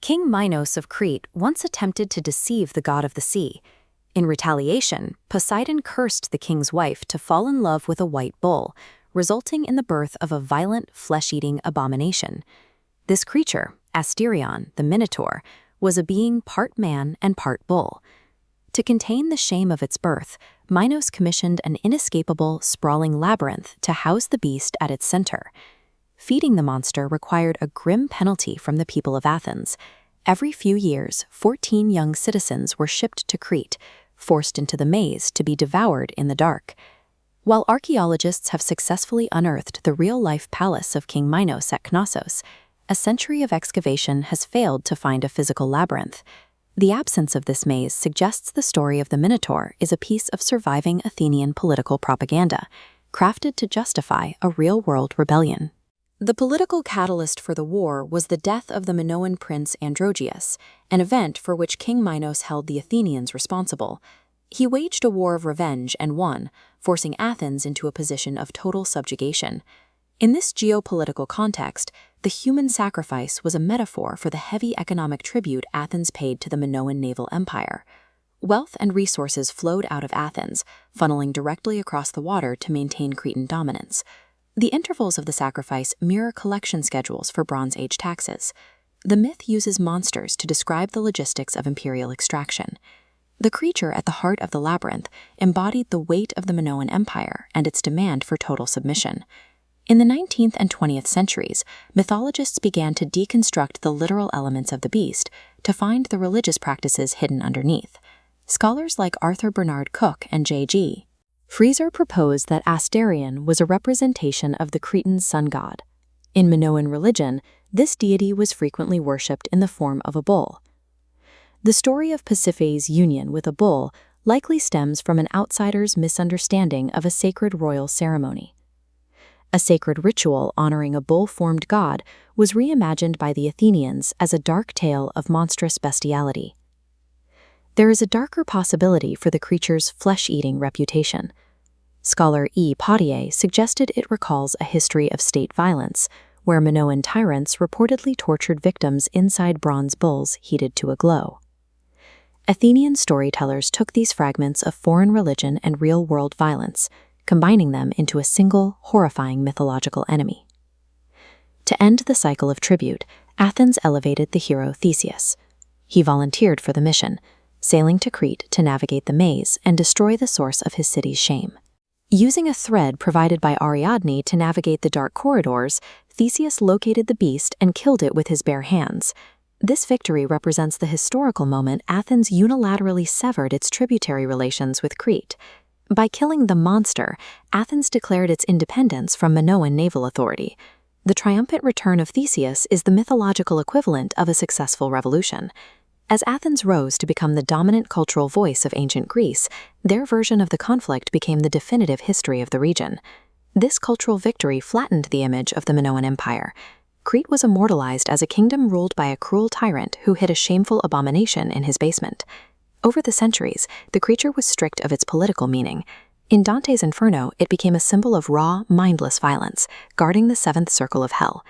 King Minos of Crete once attempted to deceive the god of the sea. In retaliation, Poseidon cursed the king's wife to fall in love with a white bull, resulting in the birth of a violent, flesh-eating abomination. This creature, Asterion, the Minotaur, was a being part man and part bull. To contain the shame of its birth, Minos commissioned an inescapable, sprawling labyrinth to house the beast at its center. Feeding the monster required a grim penalty from the people of Athens. Every few years, 14 young citizens were shipped to Crete, forced into the maze to be devoured in the dark. While archaeologists have successfully unearthed the real-life palace of King Minos at Knossos, a century of excavation has failed to find a physical labyrinth. The absence of this maze suggests the story of the Minotaur is a piece of surviving Athenian political propaganda, crafted to justify a real-world rebellion. The political catalyst for the war was the death of the Minoan prince Androgeus, an event for which King Minos held the Athenians responsible. He waged a war of revenge and won, forcing Athens into a position of total subjugation. In this geopolitical context, the human sacrifice was a metaphor for the heavy economic tribute Athens paid to the Minoan naval empire. Wealth and resources flowed out of Athens, funneling directly across the water to maintain Cretan dominance. The intervals of the sacrifice mirror collection schedules for Bronze Age taxes. The myth uses monsters to describe the logistics of imperial extraction. The creature at the heart of the labyrinth embodied the weight of the Minoan Empire and its demand for total submission. In the 19th and 20th centuries, mythologists began to deconstruct the literal elements of the beast to find the religious practices hidden underneath. Scholars like Arthur Bernard Cook and J.G. Fraser proposed that Asterion was a representation of the Cretan sun god. In Minoan religion, this deity was frequently worshipped in the form of a bull. The story of Pasiphae's union with a bull likely stems from an outsider's misunderstanding of a sacred royal ceremony. A sacred ritual honoring a bull-formed god was reimagined by the Athenians as a dark tale of monstrous bestiality. There is a darker possibility for the creature's flesh-eating reputation. Scholar E. Potier suggested it recalls a history of state violence, where Minoan tyrants reportedly tortured victims inside bronze bulls heated to a glow. Athenian storytellers took these fragments of foreign religion and real-world violence, combining them into a single, horrifying mythological enemy. To end the cycle of tribute, Athens elevated the hero Theseus. He volunteered for the mission, sailing to Crete to navigate the maze and destroy the source of his city's shame. Using a thread provided by Ariadne to navigate the dark corridors, Theseus located the beast and killed it with his bare hands. This victory represents the historical moment Athens unilaterally severed its tributary relations with Crete. By killing the monster, Athens declared its independence from Minoan naval authority. The triumphant return of Theseus is the mythological equivalent of a successful revolution. As Athens rose to become the dominant cultural voice of ancient Greece, their version of the conflict became the definitive history of the region. This cultural victory flattened the image of the Minoan Empire. Crete was immortalized as a kingdom ruled by a cruel tyrant who hid a shameful abomination in his basement. Over the centuries, the creature was stripped of its political meaning. In Dante's Inferno, it became a symbol of raw, mindless violence, guarding the seventh circle of hell.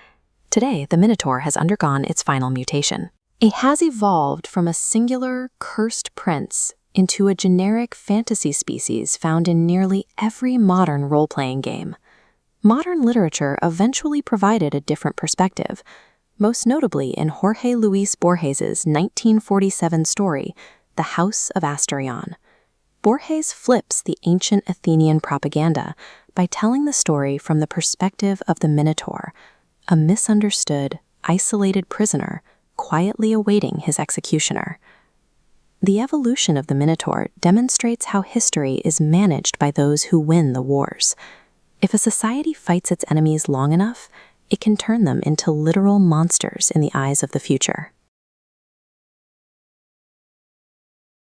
Today, the Minotaur has undergone its final mutation. It has evolved from a singular, cursed prince into a generic fantasy species found in nearly every modern role-playing game. Modern literature eventually provided a different perspective, most notably in Jorge Luis Borges's 1947 story, The House of Asterion. Borges flips the ancient Athenian propaganda by telling the story from the perspective of the Minotaur, a misunderstood, isolated prisoner quietly awaiting his executioner. The evolution of the Minotaur demonstrates how history is managed by those who win the wars. If a society fights its enemies long enough, it can turn them into literal monsters in the eyes of the future.